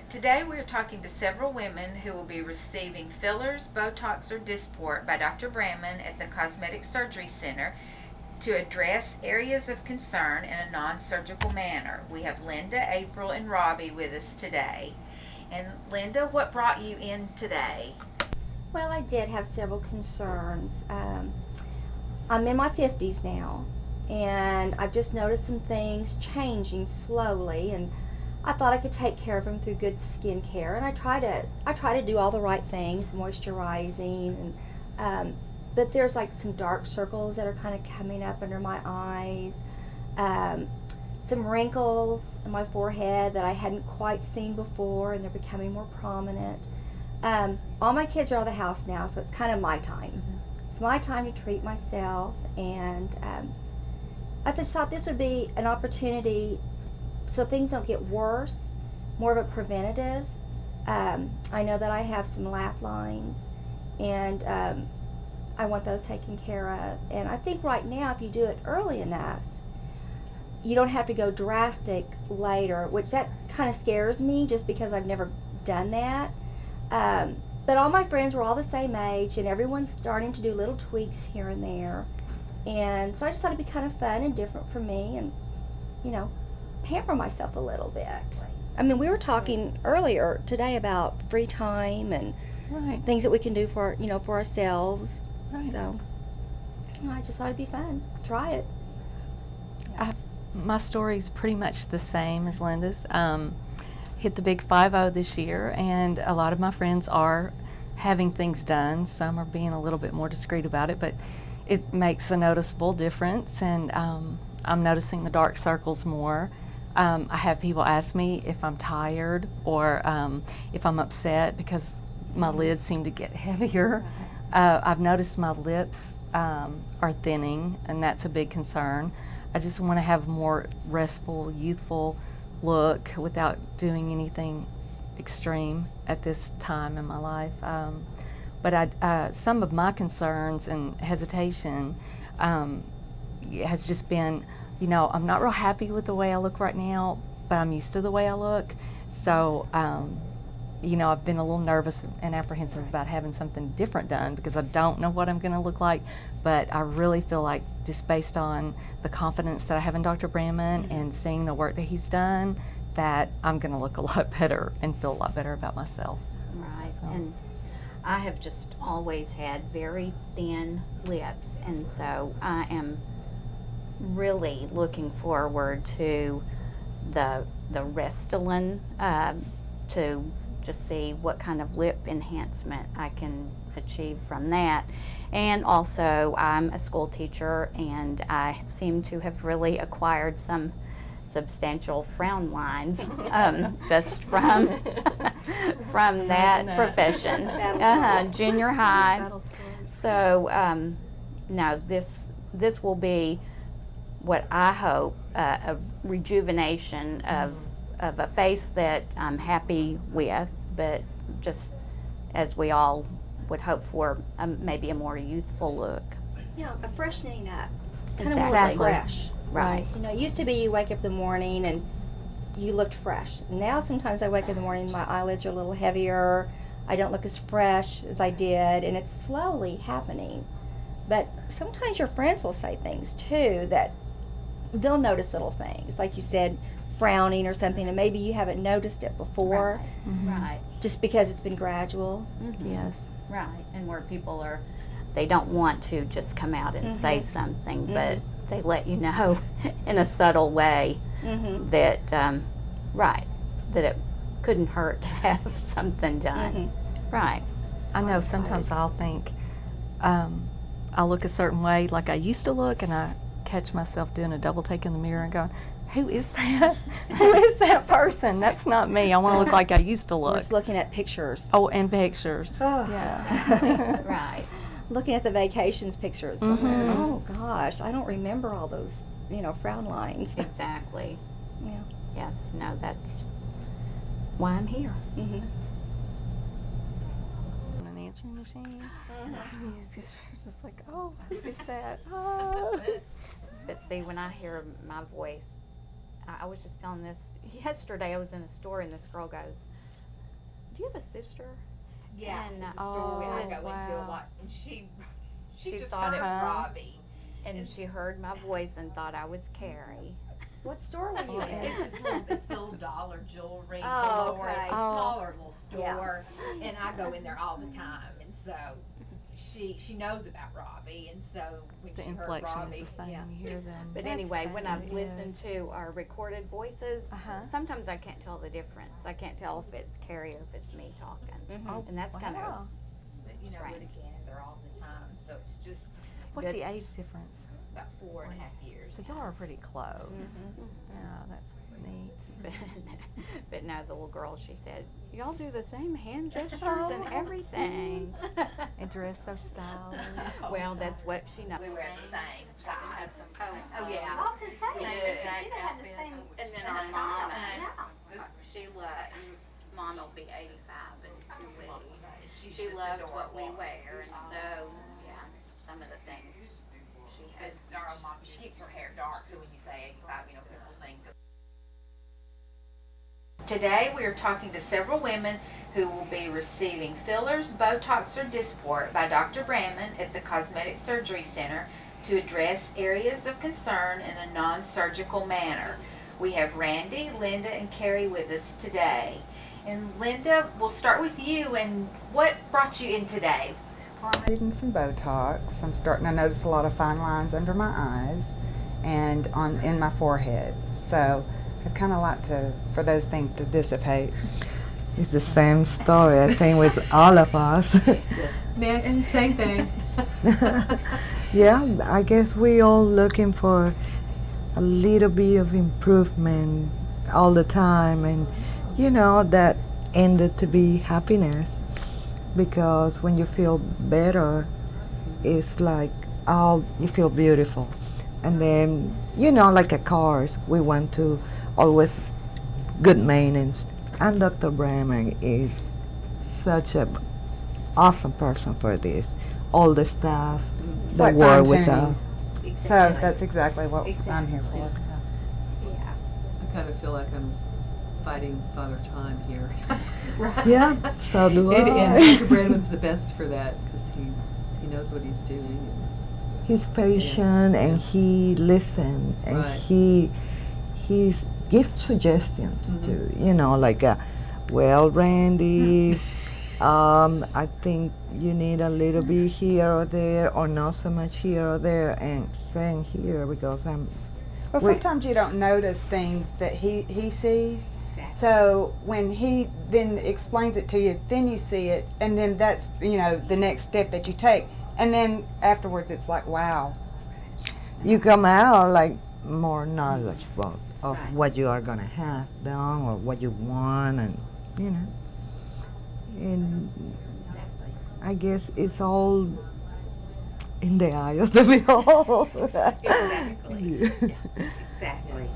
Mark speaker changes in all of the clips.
Speaker 1: Today we are talking to several women who will be receiving fillers, Botox, or Dysport by Dr. Branman at the Cosmetic Surgery Center to address areas of concern in a non-surgical manner. We have Linda, April, and Robbie with us today. And Linda, what brought you in today?
Speaker 2: Well, I did have several concerns. I'm in my 50s now, and I've just noticed some things changing slowly, and I thought I could take care of them through good skin care. And I try to do all the right things, moisturizing, and but there's like some dark circles that are kind of coming up under my eyes, some wrinkles in my forehead that I hadn't quite seen before, and they're becoming more prominent. All my kids are out of the house now, so it's kind of my time. Mm-hmm. It's my time to treat myself, and I just thought this would be an opportunity so things don't get worse, more of a preventative. I know that I have some laugh lines, and I want those taken care of. And I think right now, if you do it early enough, you don't have to go drastic later, which that kind of scares me just because I've never done that. But all my friends were all the same age, and everyone's starting to do little tweaks here and there. And so I just thought it'd be kind of fun and different for me, and, you know, pamper myself a little bit. I mean, we were talking earlier today about free time and things that we can do for, for ourselves. Right. So, I just thought it'd be fun. Try it.
Speaker 3: My story's pretty much the same as Linda's. Hit the big 5-0 this year, and a lot of my friends are having things done. Some are being a little bit more discreet about it, but it makes a noticeable difference, and I'm noticing the dark circles more. I have people ask me if I'm tired or if I'm upset because my lids seem to get heavier. I've noticed my lips are thinning, and that's a big concern. I just want to have a more restful, youthful look without doing anything extreme at this time in my life. But some of my concerns and hesitation has just been, I'm not real happy with the way I look right now, but I'm used to the way I look. So, I've been a little nervous and apprehensive about having something different done because I don't know what I'm going to look like. But I really feel like, just based on the confidence that I have in Dr. Branman and seeing the work that he's done, that I'm going to look a lot better and feel a lot better about myself.
Speaker 4: Right.
Speaker 3: So.
Speaker 4: And I have just always had very thin lips, and so I am really looking forward to the Restylane to just see what kind of lip enhancement I can achieve from that. And also, I'm a school teacher, and I seem to have really acquired some substantial frown lines just from that profession, junior high. So no, this will be what I hope a rejuvenation of a face that I'm happy with, but just as we all would hope for, maybe a more youthful look.
Speaker 2: Yeah, a freshening up. Kind of
Speaker 4: Exactly.
Speaker 2: more fresh.
Speaker 4: Right.
Speaker 2: It used to be you wake up in the morning and you looked fresh. Now sometimes I wake up in the morning, my eyelids are a little heavier, I don't look as fresh as I did, and it's slowly happening. But sometimes your friends will say things too that they'll notice little things, like you said, frowning or something, and maybe you haven't noticed it before.
Speaker 4: Right. Mm-hmm. Right.
Speaker 2: Just because it's been gradual.
Speaker 4: Mm-hmm.
Speaker 3: Yes.
Speaker 4: Right. And where people they don't want to just come out and say something, but they let you know in a subtle way that, that it couldn't hurt to have something done. Right.
Speaker 3: I know sometimes I'll think I'll look a certain way like I used to look, and I catch myself doing a double take in the mirror and going, who is that? Who is that person? That's not me. I want to look like I used to look.
Speaker 2: Just looking at pictures.
Speaker 3: Oh, and pictures.
Speaker 2: Oh.
Speaker 3: Yeah.
Speaker 4: Right.
Speaker 2: Looking at the vacations pictures. Oh gosh, I don't remember all those, frown lines.
Speaker 4: Exactly.
Speaker 2: Yeah.
Speaker 4: Yes. No, that's why I'm here.
Speaker 2: Mm-hmm.
Speaker 3: On an answering machine. He's just like, oh, who is that? Oh.
Speaker 4: But see, when I hear my voice, I was just telling this yesterday. I was in a store and this girl goes, do you have a sister?
Speaker 1: Yeah,
Speaker 4: And,
Speaker 1: it's a story I
Speaker 3: oh,
Speaker 1: go into a
Speaker 3: wow.
Speaker 1: lot, and she
Speaker 4: She
Speaker 1: just
Speaker 4: thought
Speaker 1: heard
Speaker 3: it-
Speaker 1: Robbie.
Speaker 4: And she heard my voice and thought I was Carrie.
Speaker 2: What store were you in?
Speaker 1: It's the little dollar jewelry
Speaker 2: Oh,
Speaker 1: store. It's
Speaker 2: okay.
Speaker 1: a
Speaker 3: Oh.
Speaker 1: smaller little store, and I go in there all the time. And so she knows about Robbie, and so when
Speaker 3: The
Speaker 1: she heard
Speaker 3: inflection
Speaker 1: Robbie,
Speaker 3: is the same.
Speaker 1: yeah.
Speaker 3: You hear them.
Speaker 4: But
Speaker 2: That's
Speaker 4: anyway, when I've
Speaker 3: funny.
Speaker 4: listened to our recorded voices,
Speaker 3: Uh-huh.
Speaker 4: sometimes I can't tell the difference. I can't tell if it's Carrie or if it's me talking.
Speaker 3: Oh,
Speaker 4: And that's kind of
Speaker 3: wow.
Speaker 1: But you know, we're together all the time, so it's just
Speaker 3: What's
Speaker 4: Good.
Speaker 3: the age difference?
Speaker 1: about 4.5 years.
Speaker 3: So y'all are pretty close. Yeah, that's neat.
Speaker 4: but no, the little girl, she said, y'all do the same hand gestures and everything.
Speaker 3: And dress so stylish.
Speaker 4: Well, that's what she knows.
Speaker 1: We wear the same size.
Speaker 4: Oh, yeah.
Speaker 2: Off the same.
Speaker 4: We
Speaker 2: See,
Speaker 4: did.
Speaker 2: they had the same.
Speaker 4: And then our mom,
Speaker 2: Yeah.
Speaker 4: Sheila, mom will be 85 and
Speaker 1: She's
Speaker 4: she
Speaker 1: just
Speaker 4: loves what we
Speaker 1: adorable.
Speaker 4: wear, and so, yeah, some of the things she has.
Speaker 1: Because our mom, she keeps her hair dark, so when you say 85, you know, people think. Today we are talking to several women who will be receiving fillers, Botox, or Dysport by Dr. Branman at the Cosmetic Surgery Center to address areas of concern in a non-surgical manner. We have Randy, Linda, and Carrie with us today. And Linda, we'll start with you. And what brought you in today?
Speaker 5: Well, I'm needing some Botox. I'm starting to notice a lot of fine lines under my eyes and in my forehead. So I'd kind of like for those things to dissipate.
Speaker 6: It's the same story, I think, with all of us.
Speaker 3: Next, same thing.
Speaker 6: Yeah, I guess we all looking for a little bit of improvement all the time, and you know that ended to be happiness, because when you feel better, it's like, oh, you feel beautiful. And then, you know, like a cars, we want to always good maintenance. And Dr. Branman is such a awesome person for this. All the staff,
Speaker 5: It's
Speaker 6: the
Speaker 5: like
Speaker 6: work with
Speaker 5: fine-tuning.
Speaker 6: us.
Speaker 5: So that's exactly what I'm here for.
Speaker 4: Yeah.
Speaker 7: I kind of feel like I'm fighting Father Time here.
Speaker 6: Yeah, so do
Speaker 7: And
Speaker 6: I.
Speaker 7: Dr. Branman's the best for that because he knows what he's doing.
Speaker 6: He's patient and he listens and
Speaker 7: Right.
Speaker 6: he's gives suggestions
Speaker 7: Mhm.
Speaker 6: too. You know, like, well, Randy, I think you need a little bit here or there, or not so much here or there, and saying here because
Speaker 5: Well,
Speaker 6: We-
Speaker 5: sometimes you don't notice things that he sees. So when he then explains it to you, then you see it, and then that's, you know, the next step that you take. And then afterwards it's like, wow.
Speaker 6: you come out like more knowledgeable of what you are gonna have done or what you want, and you know, and I guess it's all in the eye of the beholder.
Speaker 1: Exactly.
Speaker 6: Yeah.
Speaker 1: Exactly.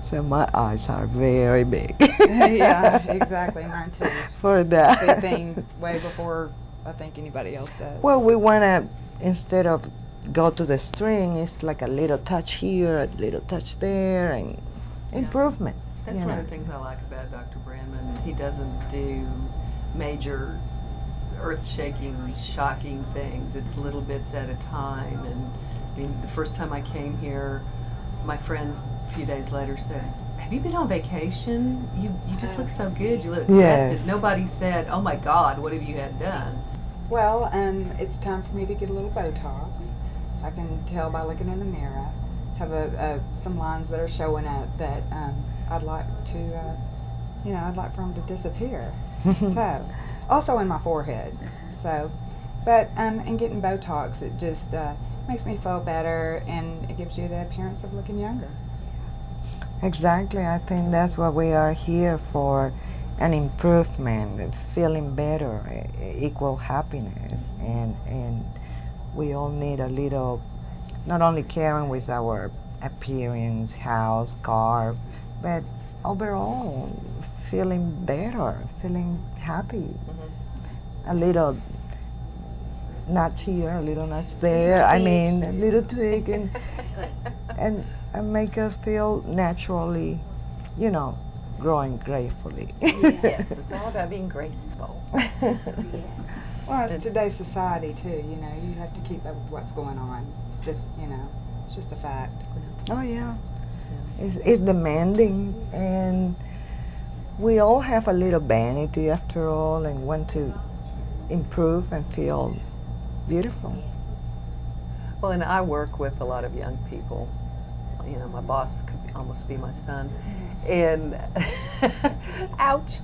Speaker 6: So my eyes are very big
Speaker 5: Yeah, exactly. Mine too.
Speaker 6: for
Speaker 5: See
Speaker 6: that.
Speaker 5: things way before I think anybody else does.
Speaker 6: Well, we wanna, instead of go to the string, it's like a little touch here, a little touch there, and improvement.
Speaker 7: That's
Speaker 6: you
Speaker 7: one
Speaker 6: know.
Speaker 7: of the things I like about Dr. Branman. He doesn't do major earth-shaking, shocking things. It's little bits at a time. And I mean, the first time I came here, my friends a few days later said, "Have you been on vacation? You just look so good. You look
Speaker 6: Yes.
Speaker 7: rested." Nobody said, "Oh my God, what have you had done?"
Speaker 5: Well, it's time for me to get a little Botox. I can tell by looking in the mirror. Have some lines that are showing up that I'd like to, I'd like for them to disappear. So, also in my forehead. So, but and getting Botox, it just makes me feel better, and it gives you the appearance of looking younger.
Speaker 6: Exactly. I think that's what we are here for, an improvement, feeling better, equal happiness, and we all need a little, not only caring with our appearance, house, car, but overall feeling better, feeling happy. A little notch here, a little notch there. I mean, a little tweak, and make us feel naturally, you know, growing gracefully.
Speaker 7: Yes, it's all about being graceful.
Speaker 5: Well, it's
Speaker 7: It's-
Speaker 5: today's society too. You know, you have to keep up with what's going on. It's just, you know, it's just a fact.
Speaker 6: Oh yeah, it's demanding, and we all have a little vanity after all, and want to improve and feel beautiful.
Speaker 7: Well, and I work with a lot of young people. You know, my boss could almost be my son. And, ouch.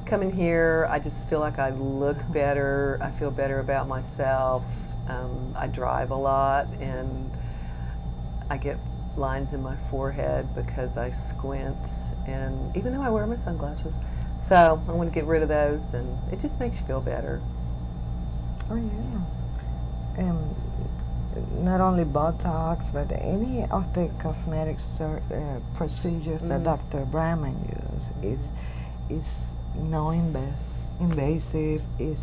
Speaker 7: Coming here, I just feel like I look better. I feel better about myself. I drive a lot, and I get lines in my forehead because I squint. And even though I wear my sunglasses, so I want to get rid of those, and it just makes you feel better.
Speaker 6: Oh yeah. Not only Botox, but any of the cosmetic procedures that Dr. Branman uses is no invasive. It's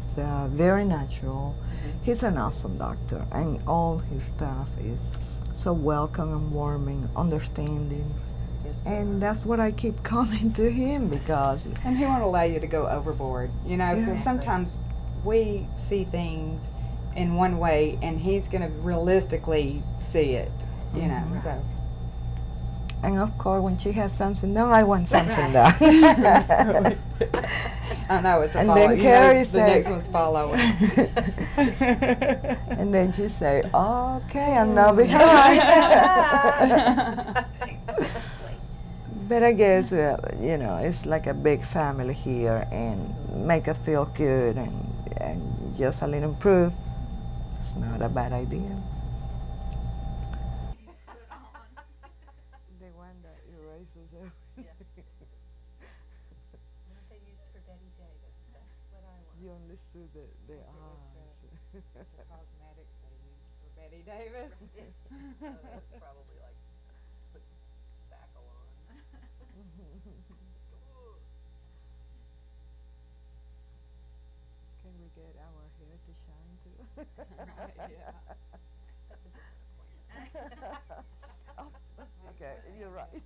Speaker 6: very natural. He's an awesome doctor, and all his staff is so welcome and warming, understanding.
Speaker 7: Yes, they
Speaker 6: And
Speaker 7: are.
Speaker 6: that's what I keep coming to him because
Speaker 5: And he won't allow you to go overboard. You know,
Speaker 6: Yeah.
Speaker 5: because sometimes we see things in one way, and he's going to realistically see it. You know, so.
Speaker 6: and of course when she has something done, I want something done.
Speaker 5: I know it's a
Speaker 6: And
Speaker 5: follow.
Speaker 6: then
Speaker 5: You
Speaker 6: Carrie
Speaker 5: know, the
Speaker 6: said-
Speaker 5: next one's following.
Speaker 6: And then she say, "Okay, I'm not behind." But I guess you know, it's like a big family here, and make us feel good, and just a little improve. It's not a bad idea. The one that erases everything.
Speaker 7: They used for Betty Davis. That's what I want.
Speaker 6: You only see the eyes.
Speaker 5: The cosmetics they used for Betty Davis.
Speaker 7: That's probably like put spackle on.
Speaker 6: Can we get our hair to shine too?
Speaker 5: Right, yeah.
Speaker 7: That's a different appointment.
Speaker 6: Oh, okay, you're right.